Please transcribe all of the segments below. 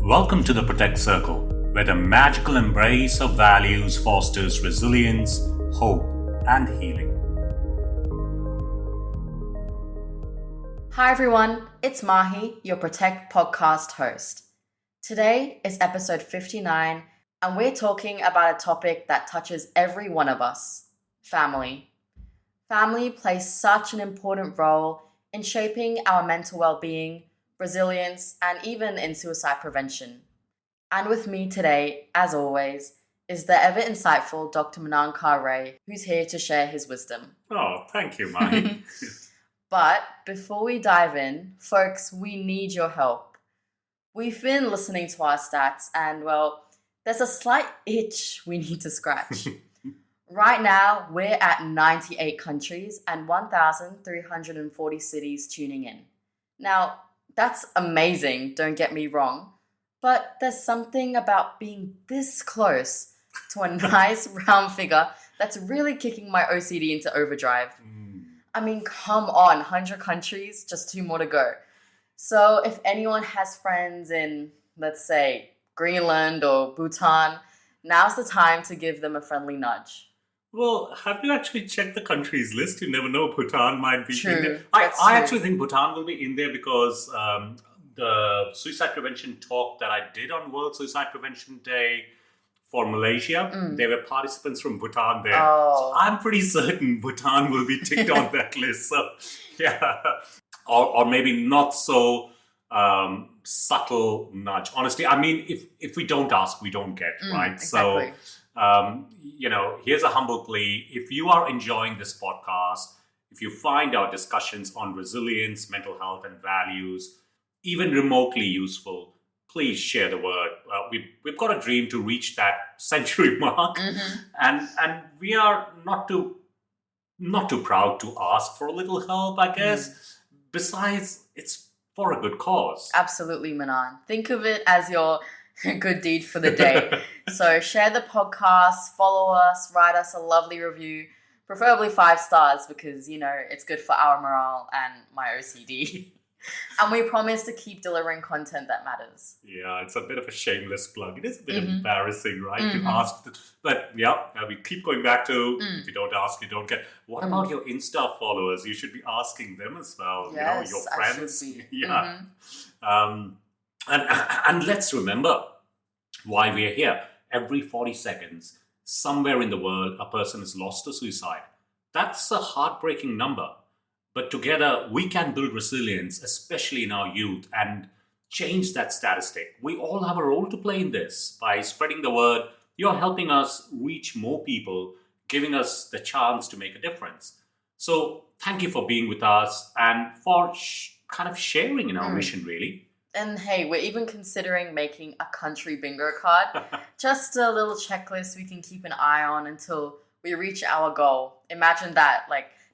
Welcome to the Protect Circle, where the magical embrace of values fosters resilience, hope, and healing. Hi everyone, it's Mahi, your Protect podcast host. Today is episode 59, and we're talking about a topic that touches every one of us: family. Family plays such an important role in shaping our mental well-being, resilience, and even in suicide prevention. And with me today, as always, is the ever insightful Dr. Manaan Kar Ray, who's here to share his wisdom. Oh, thank you, Mahi. But before we dive in, folks, we need your help. We've been listening to our stats and, well, there's a slight itch we need to scratch. Right now, we're at 98 countries and 1,340 cities tuning in. Now, that's amazing, don't get me wrong, but there's something about being this close to a nice round figure that's really kicking my OCD into overdrive. I mean, come on, 100 countries, just 2 more to go. So if anyone has friends in, let's say, Greenland or Bhutan, now's the time to give them a friendly nudge. Well, have you actually checked the countries list? You never know, Bhutan might be in there. True. I actually think Bhutan will be in there because the suicide prevention talk that I did on World Suicide Prevention Day for Malaysia, there were participants from Bhutan there. Oh. So I'm pretty certain Bhutan will be ticked on that list. So, yeah. Or maybe not so subtle nudge. Honestly, I mean, if we don't ask, we don't get, right? Exactly. So, here's a humble plea. If you are enjoying this podcast, if you find our discussions on resilience, mental health, and values even remotely useful, please share the word. We've got a dream to reach that century mark, and we are not too proud to ask for a little help, I guess. Besides, it's for a good cause. Absolutely, Manaan. Think of it as your good deed for the day. So share the podcast, follow us, write us a lovely review, preferably 5 stars because, it's good for our morale and my OCD. And we promise to keep delivering content that matters. Yeah, it's a bit of a shameless plug. It is a bit embarrassing, right, to ask. But yeah, we keep going back to if you don't ask, you don't get. What about your Insta followers? You should be asking them as well. Yes, your friends. I should be. Yeah. And let's remember why we are here. Every 40 seconds, somewhere in the world, a person is lost to suicide. That's a heartbreaking number. But together, we can build resilience, especially in our youth, and change that statistic. We all have a role to play in this. By spreading the word, you're helping us reach more people, giving us the chance to make a difference. So thank you for being with us and for kind of sharing in our mission, really. And hey, we're even considering making a country bingo card. Just a little checklist we can keep an eye on until we reach our goal. Imagine that,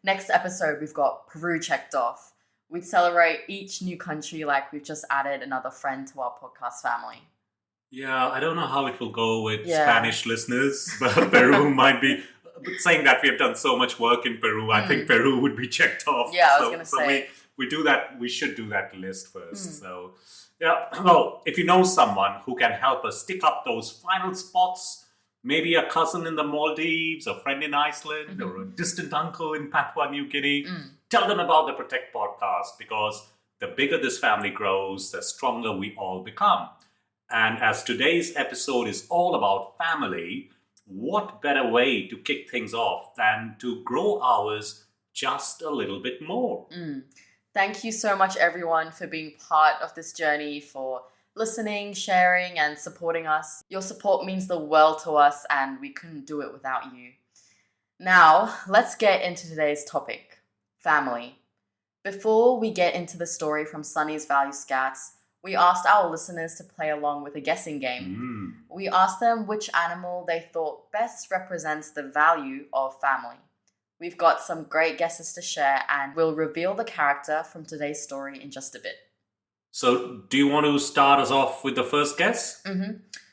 next episode we've got Peru checked off. We'd celebrate each new country like we've just added another friend to our podcast family. Yeah, I don't know how it will go with Spanish listeners, but Peru might be. Saying that we have done so much work in Peru, I think Peru would be checked off. Yeah, I was going to say. We do that. We should do that list first. So, yeah. Well, if you know someone who can help us tick up those final spots, maybe a cousin in the Maldives, a friend in Iceland, or a distant uncle in Papua New Guinea, tell them about the Protect podcast, because the bigger this family grows, the stronger we all become. And as today's episode is all about family, what better way to kick things off than to grow ours just a little bit more? Thank you so much, everyone, for being part of this journey, for listening, sharing, and supporting us. Your support means the world to us, and we couldn't do it without you. Now, let's get into today's topic: family. Before we get into the story from Sunny's Value Scouts, we asked our listeners to play along with a guessing game. We asked them which animal they thought best represents the value of family. We've got some great guesses to share, and we'll reveal the character from today's story in just a bit. So, do you want to start us off with the first guess?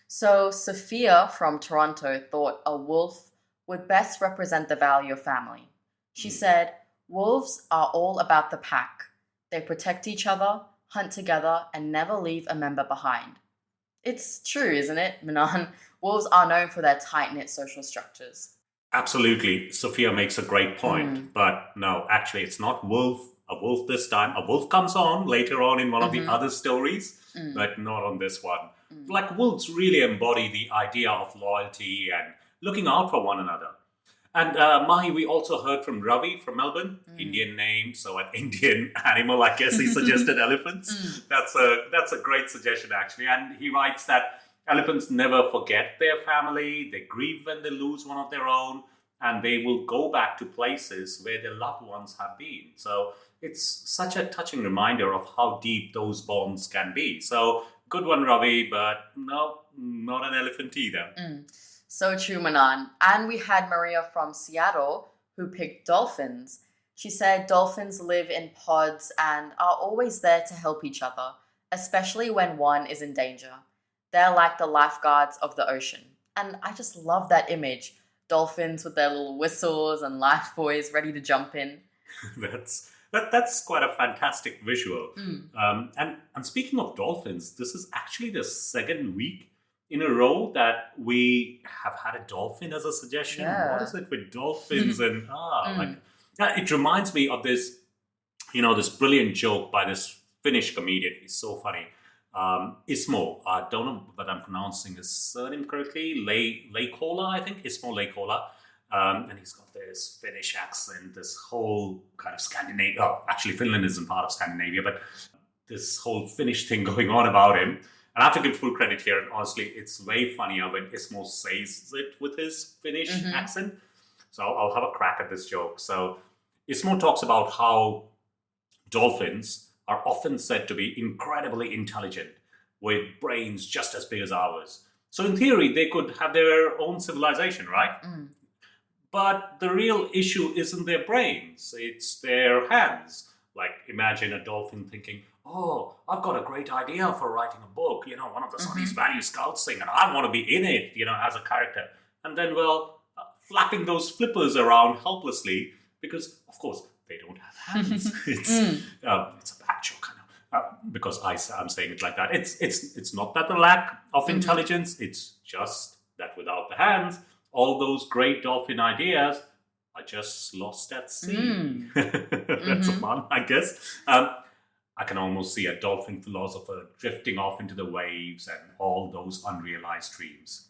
So, Sophia from Toronto thought a wolf would best represent the value of family. She said, wolves are all about the pack. They protect each other, hunt together, and never leave a member behind. It's true, isn't it, Manan? Wolves are known for their tight-knit social structures. Absolutely. Sophia makes a great point. Mm. But no, actually, it's not a wolf this time. A wolf comes on later on in one of the other stories, but not on this one. Like, wolves really embody the idea of loyalty and looking out for one another. And Mahi, we also heard from Ravi from Melbourne, Indian name, so an Indian animal. I guess he suggested elephants. That's a great suggestion actually. And he writes that elephants never forget their family. They grieve when they lose one of their own, and they will go back to places where their loved ones have been. So it's such a touching reminder of how deep those bonds can be. So good one, Ravi, but no, not an elephant either. So true, Manan. And we had Maria from Seattle who picked dolphins. She said dolphins live in pods and are always there to help each other, especially when one is in danger. They're like the lifeguards of the ocean. And I just love that image. Dolphins with their little whistles and life buoys ready to jump in. That's quite a fantastic visual. And speaking of dolphins, this is actually the second week in a row that we have had a dolphin as a suggestion. Yeah. What is it with dolphins? And it reminds me of this, this brilliant joke by this Finnish comedian. He's so funny. ISMO, I don't know whether I'm pronouncing his surname correctly. Leikola, I think. ISMO Leikola. And he's got this Finnish accent, this whole kind of Scandinavia. Oh, actually, Finland isn't part of Scandinavia, but this whole Finnish thing going on about him. And I have to give full credit here. And honestly, it's way funnier when Ismo says it with his Finnish accent. So I'll have a crack at this joke. So Ismo talks about how dolphins are often said to be incredibly intelligent with brains just as big as ours. So in theory, they could have their own civilization, right? But the real issue isn't their brains. It's their hands. Like, imagine a dolphin thinking, oh, I've got a great idea for writing a book, one of the Sunny's Value Scouts thing, and I want to be in it, as a character. And then, flapping those flippers around helplessly because, of course, they don't have hands. It's a bad joke, I know, because I'm saying it like that. It's not that the lack of intelligence, it's just that without the hands, all those great dolphin ideas are just lost at sea. That's a pun, I guess. I can almost see a dolphin philosopher drifting off into the waves and all those unrealized dreams.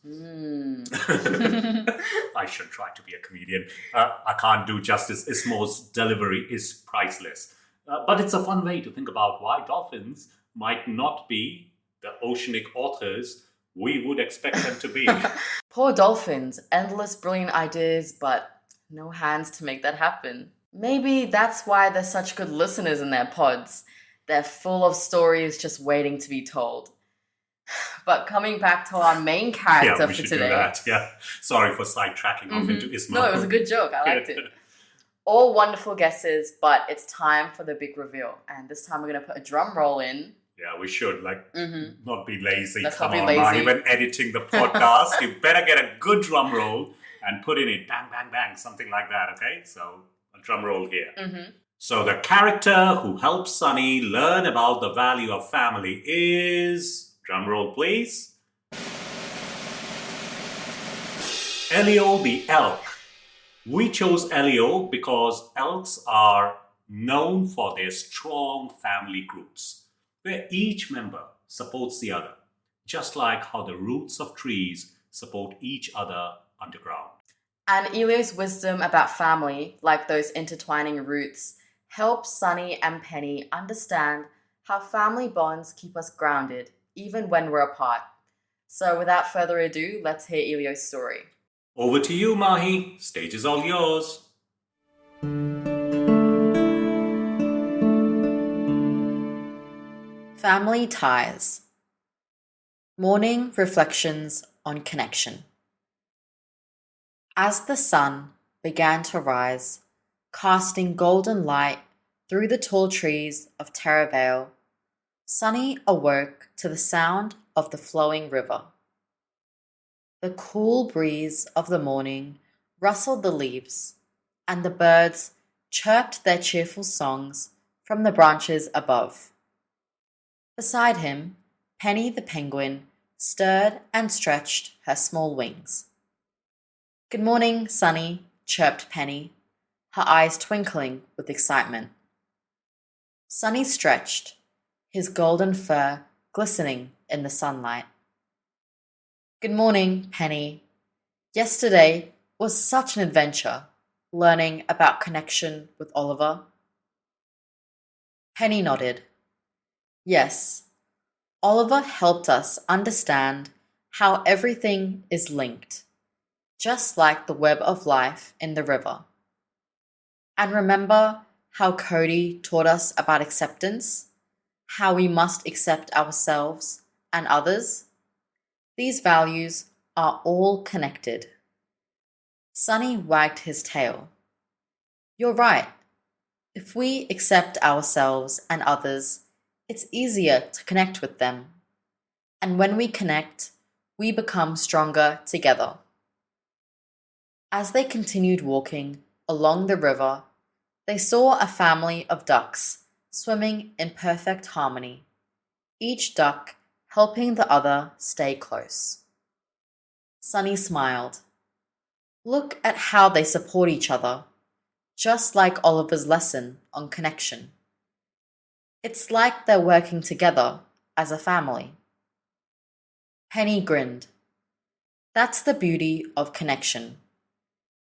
I should try to be a comedian. I can't do justice. Ismo's delivery is priceless. But it's a fun way to think about why dolphins might not be the oceanic authors we would expect them to be. Poor dolphins. Endless brilliant ideas, but no hands to make that happen. Maybe that's why they're such good listeners in their pods. They're full of stories just waiting to be told. But coming back to our main character for today. Do that. Yeah. Sorry for sidetracking off into Ismo. No, it was a good joke. I liked it. All wonderful guesses, but it's time for the big reveal. And this time we're going to put a drum roll in. Yeah, we should. Not be lazy. Let's Come not be on, lazy. Mahi, when editing the podcast, you better get a good drum roll and put in it bang, bang, bang, something like that, okay? So, a drum roll here. So, the character who helps Sunny learn about the value of family is... Drum roll, please. Elio the Elk. We chose Elio because elks are known for their strong family groups, where each member supports the other, just like how the roots of trees support each other underground. And Elio's wisdom about family, like those intertwining roots, helps Sunny and Penny understand how family bonds keep us grounded, even when we're apart. So without further ado, let's hear Elio's story. Over to you, Mahi. Stage is all yours. Family ties. Morning reflections on connection. As the sun began to rise, casting golden light through the tall trees of Terravale, Sunny awoke to the sound of the flowing river. The cool breeze of the morning rustled the leaves, and the birds chirped their cheerful songs from the branches above. Beside him, Penny the penguin stirred and stretched her small wings. "Good morning, Sunny," chirped Penny, her eyes twinkling with excitement. Sunny stretched, his golden fur glistening in the sunlight. "Good morning, Penny. Yesterday was such an adventure, learning about connection with Oliver." Penny nodded. "Yes, Oliver helped us understand how everything is linked, just like the web of life in the river. And remember how Cody taught us about acceptance, how we must accept ourselves and others? These values are all connected." Sunny wagged his tail. "You're right. If we accept ourselves and others, it's easier to connect with them. And when we connect, we become stronger together." As they continued walking along the river, they saw a family of ducks swimming in perfect harmony, each duck helping the other stay close. Sunny smiled. "Look at how they support each other, just like Oliver's lesson on connection. It's like they're working together as a family." Penny grinned. "That's the beauty of connection.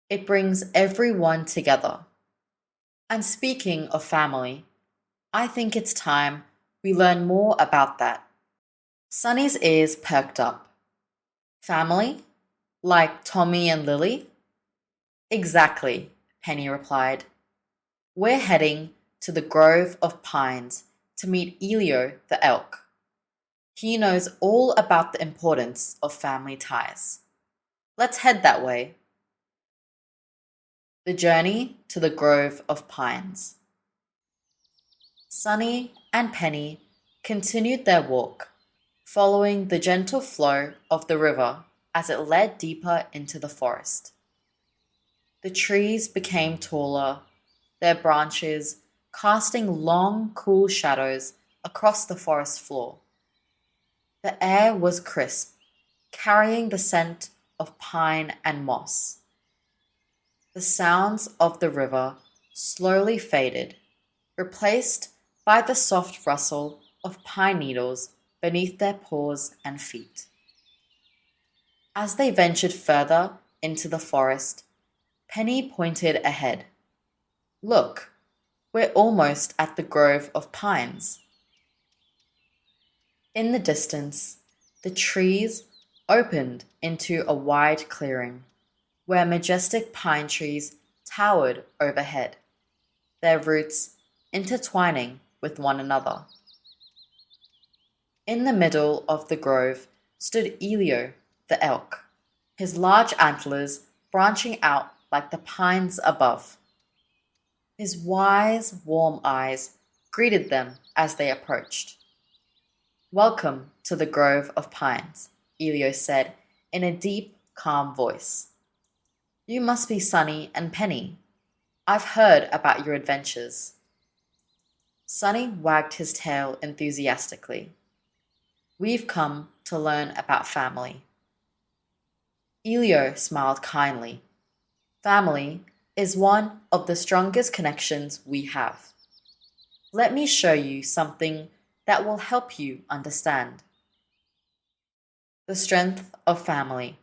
It brings everyone together. And speaking of family, I think it's time we learn more about that." Sunny's ears perked up. "Family? Like Tommy and Lily?" "Exactly," Penny replied. "We're heading to the Grove of Pines to meet Elio the Elk. He knows all about the importance of family ties. Let's head that way." The journey to the Grove of Pines. Sunny and Penny continued their walk, following the gentle flow of the river as it led deeper into the forest. The trees became taller, their branches casting long, cool shadows across the forest floor. The air was crisp, carrying the scent of pine and moss. The sounds of the river slowly faded, replaced by the soft rustle of pine needles beneath their paws and feet. As they ventured further into the forest, Penny pointed ahead. "Look, we're almost at the Grove of Pines." In the distance, the trees opened into a wide clearing, where majestic pine trees towered overhead, their roots intertwining with one another. In the middle of the grove stood Elio the Elk, his large antlers branching out like the pines above. His wise, warm eyes greeted them as they approached. "Welcome to the Grove of Pines," Elio said in a deep, calm voice. "You must be Sunny and Penny. I've heard about your adventures." Sunny wagged his tail enthusiastically. "We've come to learn about family." Elio smiled kindly. "Family is one of the strongest connections we have. Let me show you something that will help you understand." The strength of family.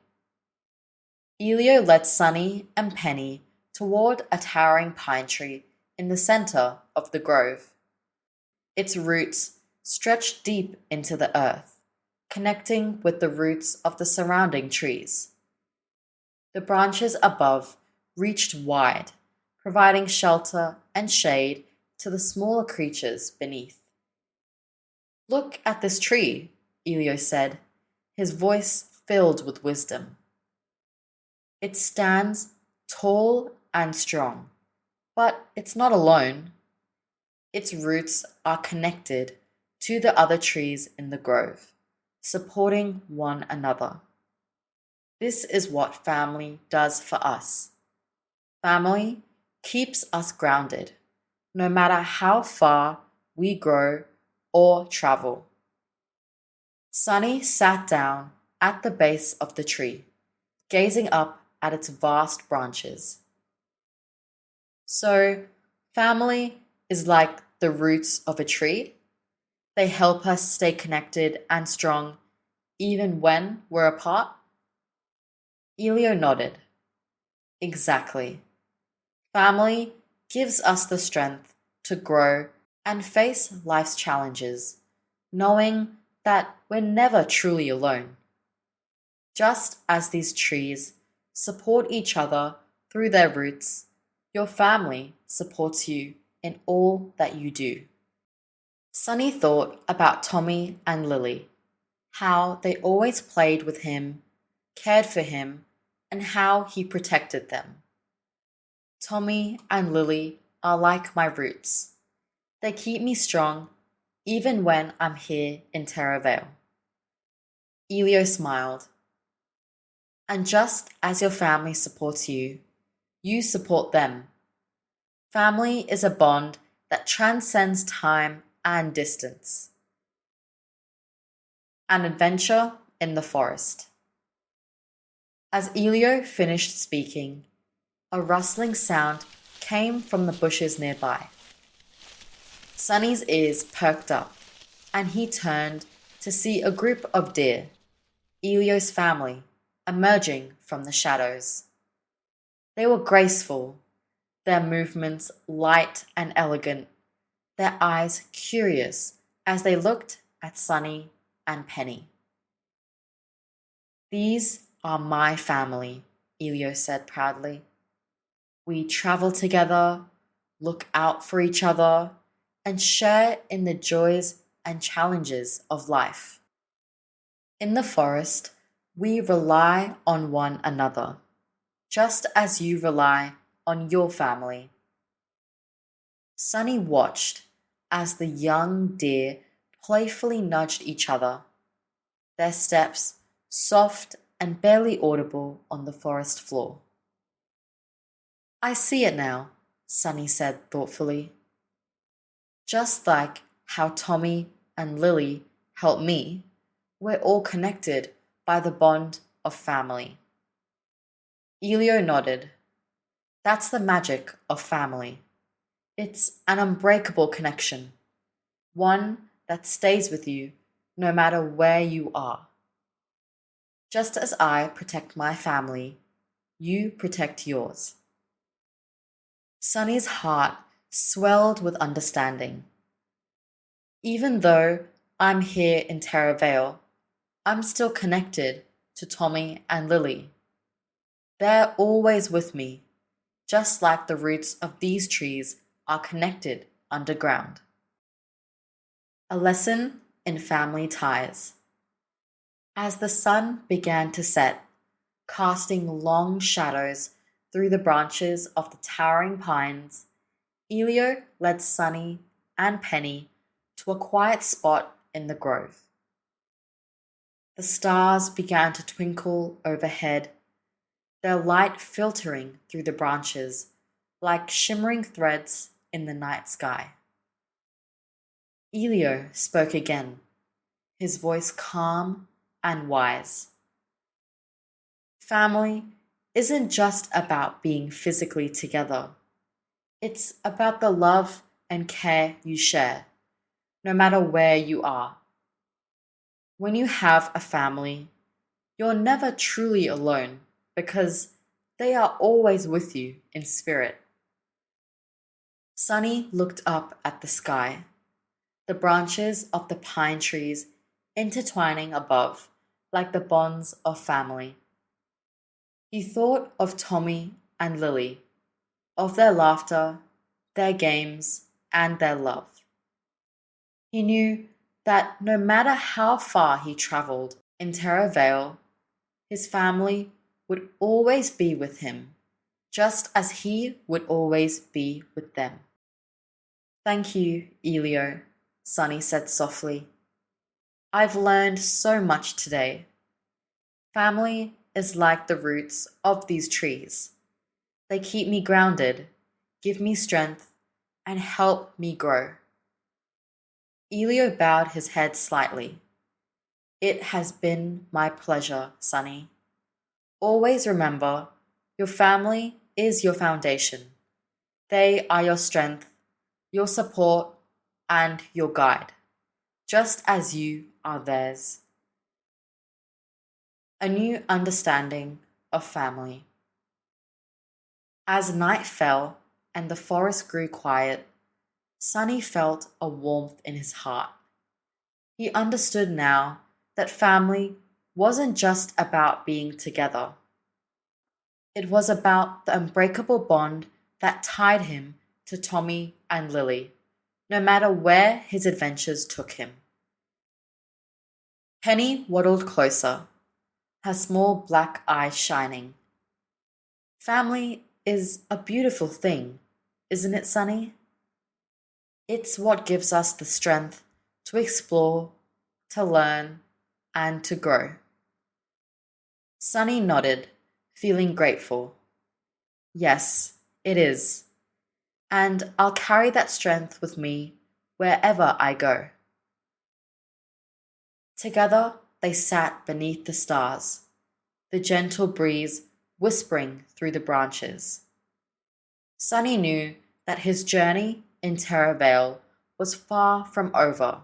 Elio led Sunny and Penny toward a towering pine tree in the center of the grove. Its roots stretched deep into the earth, connecting with the roots of the surrounding trees. The branches above reached wide, providing shelter and shade to the smaller creatures beneath. "Look at this tree," Elio said, his voice filled with wisdom. "It stands tall and strong, but it's not alone. Its roots are connected to the other trees in the grove, supporting one another. This is what family does for us. Family keeps us grounded, no matter how far we grow or travel." Sunny sat down at the base of the tree, gazing up at its vast branches. So, family is like the roots of a tree. They help us stay connected and strong even when we're apart. Elio nodded. Exactly. Family gives us the strength to grow and face life's challenges, knowing that we're never truly alone. Just as these trees support each other through their roots, your family supports you in all that you do. Sunny thought about Tommy and Lily, how they always played with him, cared for him, and how he protected them. Tommy and Lily are like my roots. They keep me strong even when I'm here in Terravale. Elio smiled. And just as your family supports you, you support them. Family is a bond that transcends time and distance. An adventure in the forest. As Elio finished speaking, a rustling sound came from the bushes nearby. Sunny's ears perked up, and he turned to see a group of deer, Elio's family, emerging from the shadows. They were graceful, their movements light and elegant, their eyes curious as they looked at Sunny and Penny. These are my family, Elio said proudly. We travel together, look out for each other, and share in the joys and challenges of life. In the forest, we rely on one another, just as you rely on your family. Sunny watched as the young deer playfully nudged each other, their steps soft and barely audible on the forest floor. I see it now, Sunny said thoughtfully. Just like how Tommy and Lily helped me, we're all connected by the bond of family. Elio nodded. That's the magic of family. It's an unbreakable connection, one that stays with you no matter where you are. Just as I protect my family, you protect yours. Sunny's heart swelled with understanding. Even though I'm here in Terravale, I'm still connected to Tommy and Lily. They're always with me, just like the roots of these trees are connected underground. A lesson in family ties. As the sun began to set, casting long shadows through the branches of the towering pines, Elio led Sunny and Penny to a quiet spot in the grove. The stars began to twinkle overhead, their light filtering through the branches like shimmering threads in the night sky. Elio spoke again, his voice calm and wise. Family isn't just about being physically together. It's about the love and care you share, no matter where you are. When you have a family, you're never truly alone because they are always with you in spirit. Sunny looked up at the sky, the branches of the pine trees intertwining above like the bonds of family. He thought of Tommy and Lily, of their laughter, their games, and their love. He knew that no matter how far he travelled in Terravale, his family would always be with him, just as he would always be with them. Thank you, Elio, Sunny said softly. I've learned so much today. Family is like the roots of these trees. They keep me grounded, give me strength, and help me grow. Elio bowed his head slightly. It has been my pleasure, Sunny. Always remember, your family is your foundation. They are your strength, your support, and your guide, just as you are theirs. A new understanding of family. As night fell and the forest grew quiet, Sunny felt a warmth in his heart. He understood now that family wasn't just about being together. It was about the unbreakable bond that tied him to Tommy and Lily, no matter where his adventures took him. Penny waddled closer, her small black eyes shining. Family is a beautiful thing, isn't it, Sunny? It's what gives us the strength to explore, to learn, and to grow. Sunny nodded, feeling grateful. Yes, it is. And I'll carry that strength with me wherever I go. Together they sat beneath the stars, the gentle breeze whispering through the branches. Sunny knew that his journey in Terra Vale was far from over,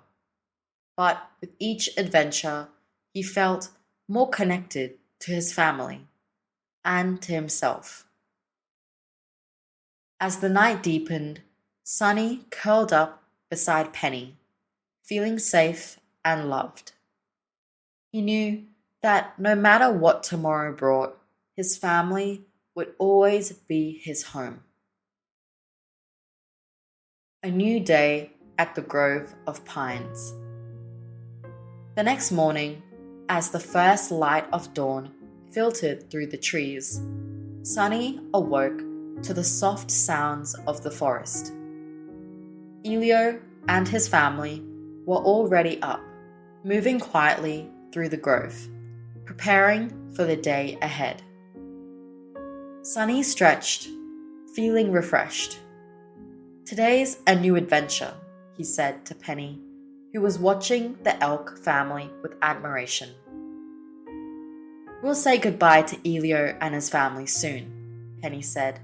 but with each adventure he felt more connected to his family and to himself. As the night deepened, Sunny curled up beside Penny, feeling safe and loved. He knew that no matter what tomorrow brought, his family would always be his home. A new day at the Grove of Pines. The next morning, as the first light of dawn filtered through the trees, Sunny awoke to the soft sounds of the forest. Elio and his family were already up, moving quietly through the grove, preparing for the day ahead. Sunny stretched, feeling refreshed. "Today's a new adventure," he said to Penny, who was watching the Elk family with admiration. "We'll say goodbye to Elio and his family soon," Penny said.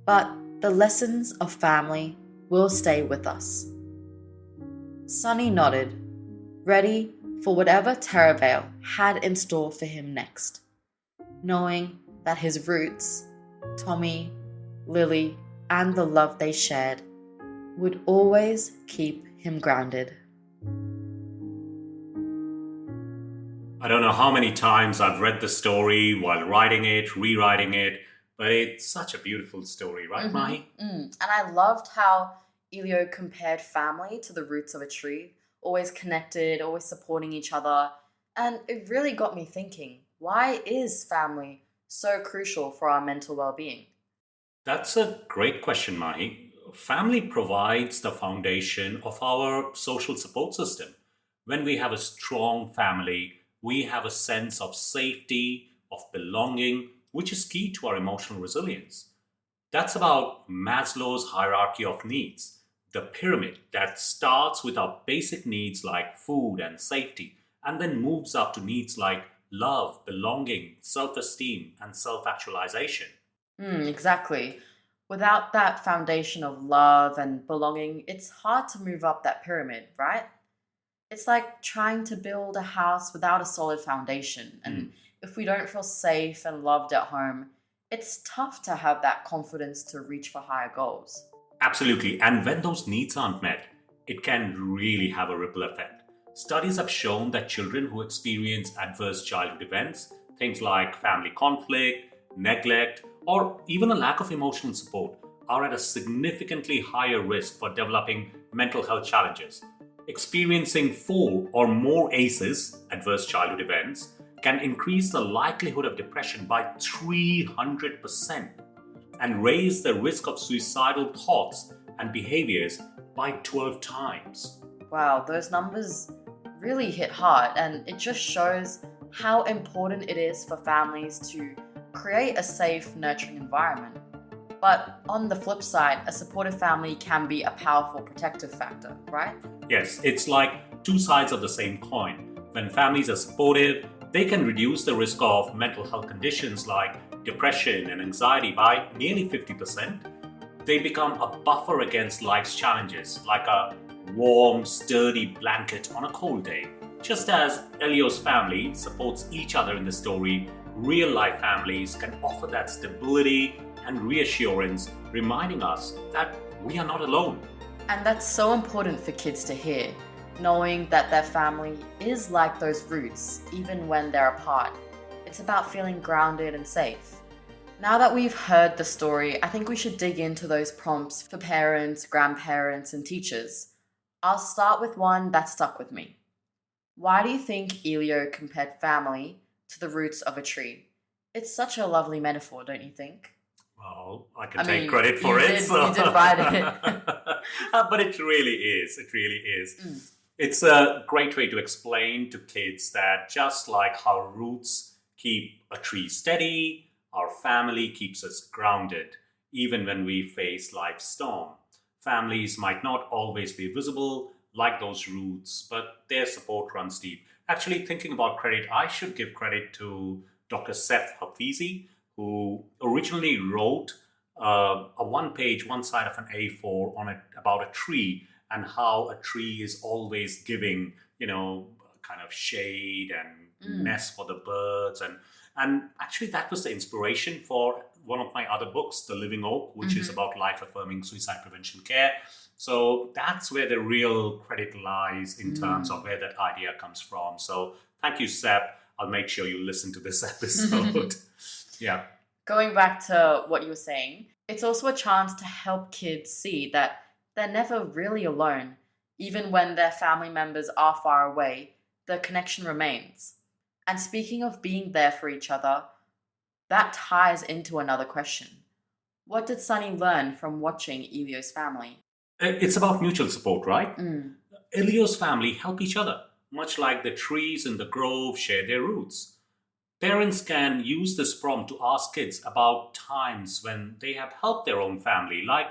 "But the lessons of family will stay with us." Sunny nodded, ready for whatever Terra Vale had in store for him next, knowing that his roots, Tommy, Lily, and the love they shared would always keep him grounded. I don't know how many times I've read the story while writing it, rewriting it, but it's such a beautiful story, right, Mahi? And I loved how Elio compared family to the roots of a tree, always connected, always supporting each other. And it really got me thinking, why is family so crucial for our mental well-being? That's a great question, Mahi. Family provides the foundation of our social support system. When we have a strong family, we have a sense of safety, of belonging, which is key to our emotional resilience. That's about Maslow's hierarchy of needs, the pyramid that starts with our basic needs like food and safety, and then moves up to needs like love, belonging, self esteem, and self actualization. Exactly. Without that foundation of love and belonging, it's hard to move up that pyramid, right? It's like trying to build a house without a solid foundation. And if we don't feel safe and loved at home, it's tough to have that confidence to reach for higher goals. Absolutely. And when those needs aren't met, it can really have a ripple effect. Studies have shown that children who experience adverse childhood events, things like family conflict, neglect, or even a lack of emotional support, are at a significantly higher risk for developing mental health challenges. Experiencing 4 or more ACEs, adverse childhood events, can increase the likelihood of depression by 300% and raise the risk of suicidal thoughts and behaviors by 12 times. Wow, those numbers really hit hard, and it just shows how important it is for families to create a safe, nurturing environment. But on the flip side, a supportive family can be a powerful protective factor, right? Yes, it's like two sides of the same coin. When families are supportive, they can reduce the risk of mental health conditions like depression and anxiety by nearly 50%. They become a buffer against life's challenges, like a warm, sturdy blanket on a cold day. Just as Elio's family supports each other in the story, real-life families can offer that stability and reassurance, reminding us that we are not alone. And that's so important for kids to hear, knowing that their family is like those roots, even when they're apart. It's about feeling grounded and safe. Now that we've heard the story, I think we should dig into those prompts for parents, grandparents, and teachers. I'll start with one that stuck with me. Why do you think Elio compared family to the roots of a tree? It's such a lovely metaphor, don't you think? Well, I can take credit for it. You did write it. But it really is. It really is. It's a great way to explain to kids that just like how roots keep a tree steady, our family keeps us grounded, even when we face life's storm. Families might not always be visible like those roots, but their support runs deep. Actually, thinking about credit, I should give credit to Dr. Seth Hafizi, who originally wrote a one-page, one side of an A4 on it about a tree and how a tree is always giving, kind of shade and nest for the birds. And actually, that was the inspiration for one of my other books, The Living Oak, which is about life-affirming suicide prevention care. So that's where the real credit lies in terms of where that idea comes from. So thank you, Sep. I'll make sure you listen to this episode. Yeah. Going back to what you were saying, it's also a chance to help kids see that they're never really alone. Even when their family members are far away, the connection remains. And speaking of being there for each other, that ties into another question. What did Sunny learn from watching Elio's family? It's about mutual support, right? Elio's family help each other, much like the trees in the grove share their roots. Parents can use this prompt to ask kids about times when they have helped their own family, like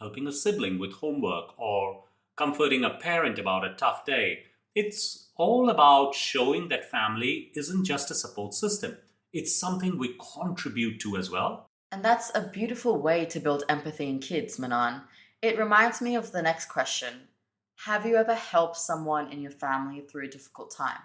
helping a sibling with homework or comforting a parent about a tough day. It's all about showing that family isn't just a support system. It's something we contribute to as well. And that's a beautiful way to build empathy in kids, Manaan. It reminds me of the next question. Have you ever helped someone in your family through a difficult time?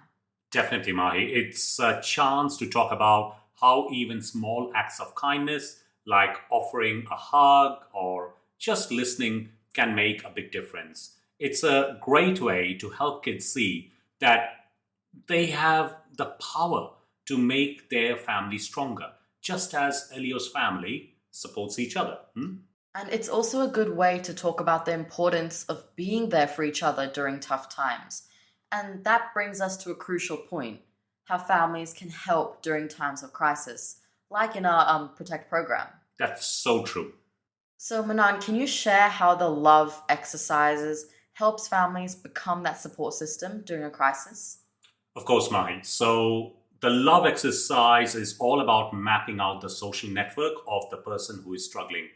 Definitely, Mahi. It's a chance to talk about how even small acts of kindness, like offering a hug or just listening, can make a big difference. It's a great way to help kids see that they have the power to make their family stronger, just as Elio's family supports each other. And it's also a good way to talk about the importance of being there for each other during tough times. And that brings us to a crucial point, how families can help during times of crisis, like in our Protect program. That's so true. So Manaan, can you share how the love exercises helps families become that support system during a crisis? Of course, Mahi. So the love exercise is all about mapping out the social network of the person who is struggling.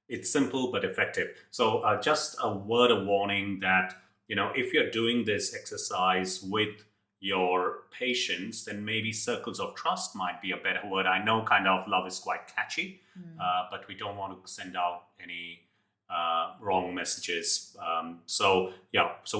It's simple but effective. So just a word of warning that, if you're doing this exercise with your patients, then maybe circles of trust might be a better word. I know kind of love is quite catchy, but we don't want to send out any wrong messages. So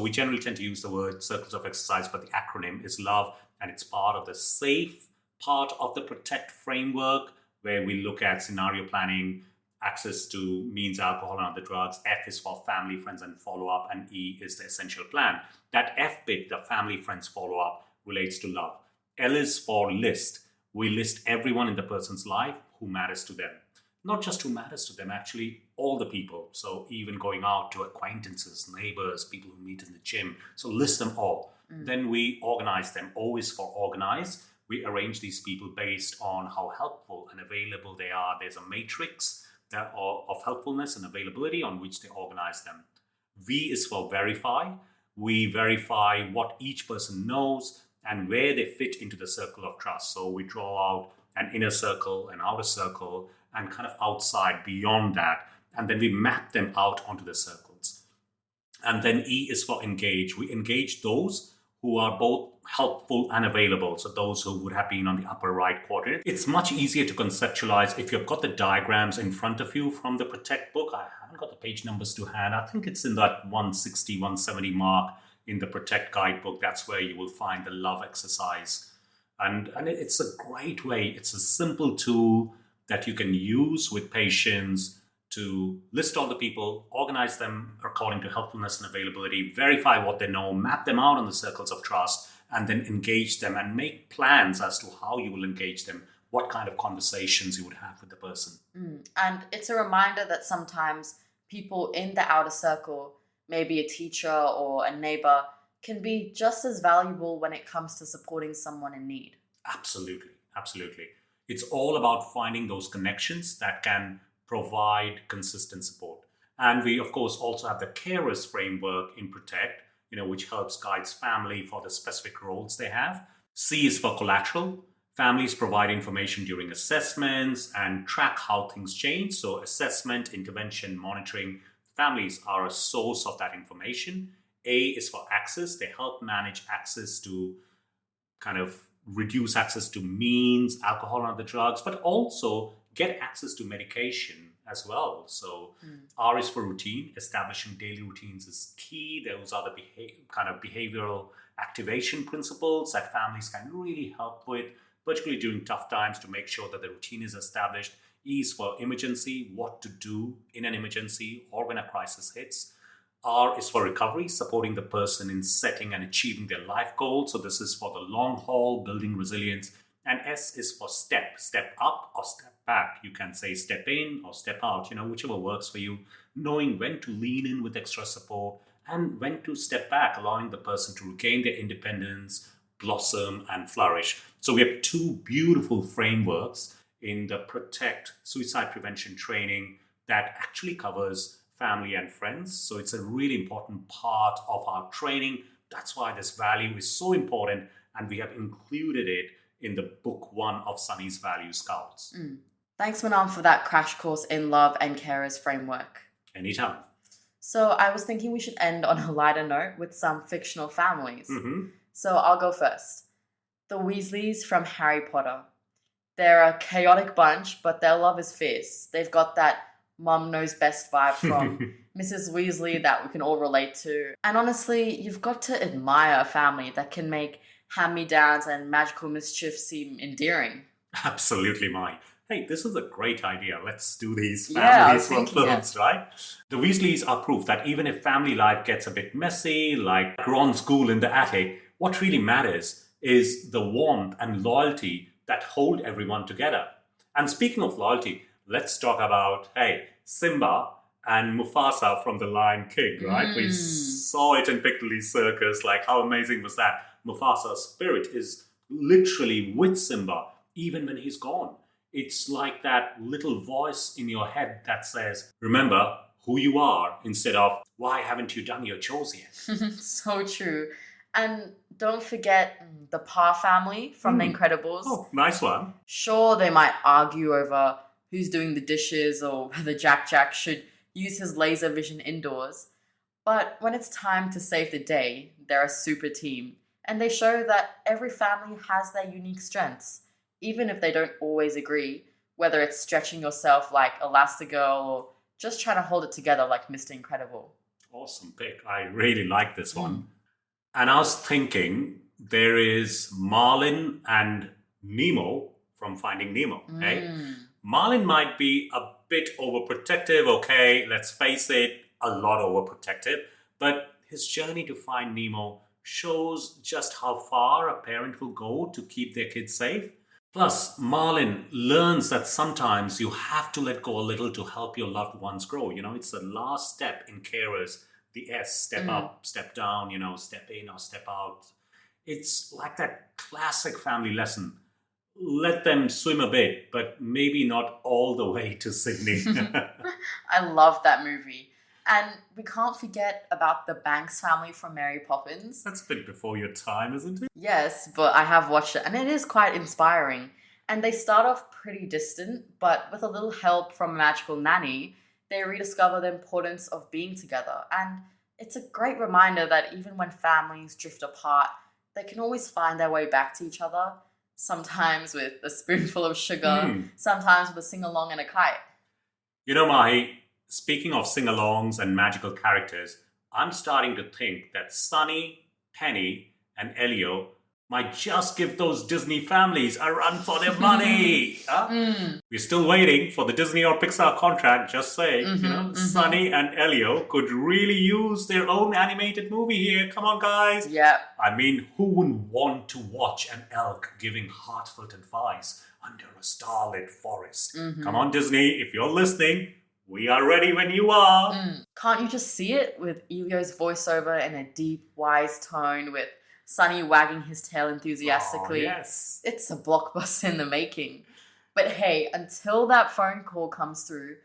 we generally tend to use the word circles of exercise, but the acronym is LOVE, and it's part of the SAFE part of the PROTECT framework, where we look at scenario planning, access to means, alcohol, and other drugs. F is for family, friends, and follow-up, and E is the essential plan. That F bit, the family, friends, follow-up, relates to love. L is for list. We list everyone in the person's life who matters to them. Not just who matters to them, actually all the people. So even going out to acquaintances, neighbors, people who meet in the gym. So list them all. Then we organize them. O is for organize. We arrange these people based on how helpful and available they are. There's a matrix of helpfulness and availability on which they organize them. V is for verify. We verify what each person knows and where they fit into the circle of trust. So we draw out an inner circle, an outer circle, and kind of outside beyond that. And then we map them out onto the circles. And then E is for engage. We engage those who are both helpful and available. So those who would have been on the upper right quadrant. It's much easier to conceptualize if you've got the diagrams in front of you from the Protect book. I haven't got the page numbers to hand. I think it's in that 160, 170 mark in the Protect guidebook. That's where you will find the love exercise. And it's a great way. It's a simple tool that you can use with patients to list all the people, organize them according to helpfulness and availability, verify what they know, map them out on the circles of trust, and then engage them and make plans as to how you will engage them, what kind of conversations you would have with the person. And it's a reminder that sometimes people in the outer circle, maybe a teacher or a neighbor, can be just as valuable when it comes to supporting someone in need. Absolutely, absolutely. It's all about finding those connections that can provide consistent support. And we, of course, also have the carers framework in Protect, which helps guides family for the specific roles they have. C is for collateral. Families provide information during assessments and track how things change. So assessment, intervention, monitoring. Families are a source of that information. A is for access. They help manage access to kind of reduce access to means, alcohol and other drugs, but also get access to medication as well. So R is for routine. Establishing daily routines is key. Those are the kind of behavioral activation principles that families can really help with, particularly during tough times, to make sure that the routine is established. E is for emergency, what to do in an emergency or when a crisis hits. R is for recovery, supporting the person in setting and achieving their life goals. So this is for the long haul, building resilience. And S is for step up or step back. You can say step in or step out, whichever works for you. Knowing when to lean in with extra support and when to step back, allowing the person to regain their independence, blossom and flourish. So we have two beautiful frameworks in the Protect suicide prevention training that actually covers family and friends. So it's a really important part of our training. That's why this value is so important, and we have included it in the book 1 of Sunny's Value Scouts. Thanks, Manaan, for that crash course in love and carers framework. Anytime. So I was thinking we should end on a lighter note with some fictional families. So I'll go first. The Weasleys from Harry Potter. They're a chaotic bunch, but their love is fierce. They've got that mum knows best vibe from Mrs. Weasley that we can all relate to. And honestly, you've got to admire a family that can make hand-me-downs and magical mischief seem endearing. Absolutely, Mai. Hey, this is a great idea. Let's do these families from films, right? The Weasleys are proof that even if family life gets a bit messy, like Ron's school in the attic, what really matters is the warmth and loyalty that hold everyone together. And speaking of loyalty, let's talk about, Simba and Mufasa from The Lion King, right? We saw it in Piccadilly Circus. Like, how amazing was that? Mufasa's spirit is literally with Simba, even when he's gone. It's like that little voice in your head that says, remember who you are, instead of, why haven't you done your chores yet? So true. And don't forget the Parr family from The Incredibles. Oh, nice one. Sure, they might argue over who's doing the dishes or whether Jack should use his laser vision indoors. But when it's time to save the day, they're a super team. And they show that every family has their unique strengths, even if they don't always agree, whether it's stretching yourself like Elastigirl or just trying to hold it together like Mr. Incredible. Awesome pick. I really like this one. And I was thinking, there is Marlin and Nemo from Finding Nemo. Marlin might be a bit overprotective, okay, let's face it, a lot overprotective, but his journey to find Nemo shows just how far a parent will go to keep their kids safe. Plus, Marlin learns that sometimes you have to let go a little to help your loved ones grow. It's the last step in carers, the S, step up, step down, step in or step out. It's like that classic family lesson. Let them swim a bit, but maybe not all the way to Sydney. I love that movie. And we can't forget about the Banks family from Mary Poppins. That's a bit before your time, isn't it? Yes, but I have watched it and it is quite inspiring. And they start off pretty distant, but with a little help from a magical nanny, they rediscover the importance of being together. And it's a great reminder that even when families drift apart, they can always find their way back to each other, sometimes with a spoonful of sugar, sometimes with a sing-along and a kite. You know, Mahi, speaking of sing-alongs and magical characters, I'm starting to think that Sunny, Penny, and Elio might just give those Disney families a run for their money. We're still waiting for the Disney or Pixar contract, just saying. Sunny and Elio could really use their own animated movie here. Come on, guys. Yeah. I mean, who wouldn't want to watch an elk giving heartfelt advice under a starlit forest? Come on, Disney, if you're listening, we are ready when you are. Can't you just see it with Elio's voiceover in a deep, wise tone with Sunny wagging his tail enthusiastically? Oh, yes. It's a blockbuster in the making. But hey, until that phone call comes through,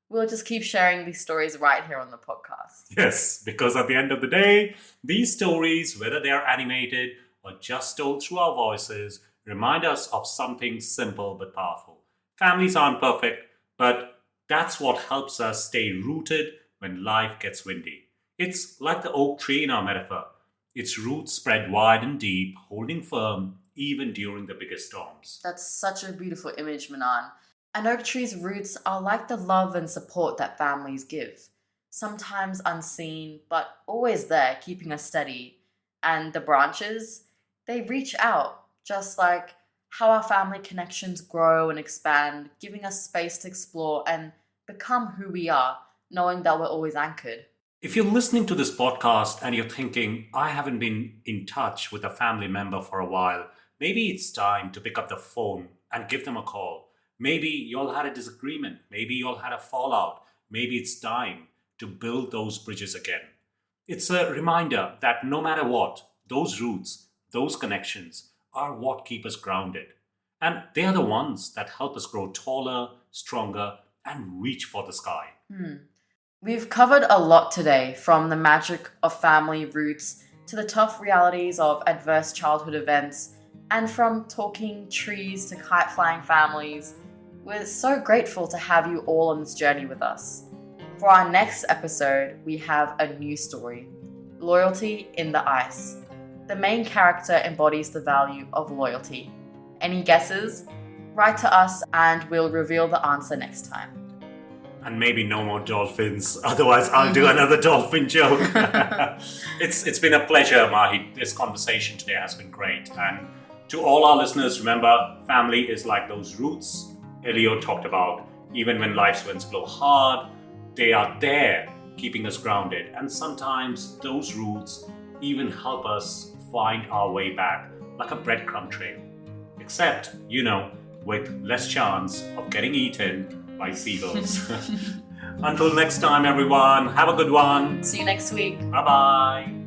we'll just keep sharing these stories right here on the podcast. Yes, because at the end of the day, these stories, whether they are animated or just told through our voices, remind us of something simple but powerful. Families aren't perfect, but that's what helps us stay rooted when life gets windy. It's like the oak tree in our metaphor. Its roots spread wide and deep, holding firm even during the biggest storms. That's such a beautiful image, Manaan. An oak tree's roots are like the love and support that families give. Sometimes unseen, but always there, keeping us steady. And the branches, they reach out, just like how our family connections grow and expand, giving us space to explore and become who we are, knowing that we're always anchored. If you're listening to this podcast and you're thinking, I haven't been in touch with a family member for a while, maybe it's time to pick up the phone and give them a call. Maybe you all had a disagreement. Maybe you all had a fallout. Maybe it's time to build those bridges again. It's a reminder that no matter what, those roots, those connections are what keep us grounded. And they are the ones that help us grow taller, stronger, and reach for the sky. We've covered a lot today, from the magic of family roots to the tough realities of adverse childhood events, and from talking trees to kite-flying families. We're so grateful to have you all on this journey with us. For our next episode, we have a new story, Loyalty in the Ice. The main character embodies the value of loyalty. Any guesses? Write to us and we'll reveal the answer next time. And maybe no more dolphins, otherwise I'll do another dolphin joke. It's been a pleasure, Mahi. This conversation today has been great. And to all our listeners, remember, family is like those roots Elio talked about. Even when life's winds blow hard, they are there, keeping us grounded. And sometimes those roots even help us find our way back, like a breadcrumb trail. Except, with less chance of getting eaten by seagulls. Until next time, everyone, have a good one. See you next week. Bye-bye.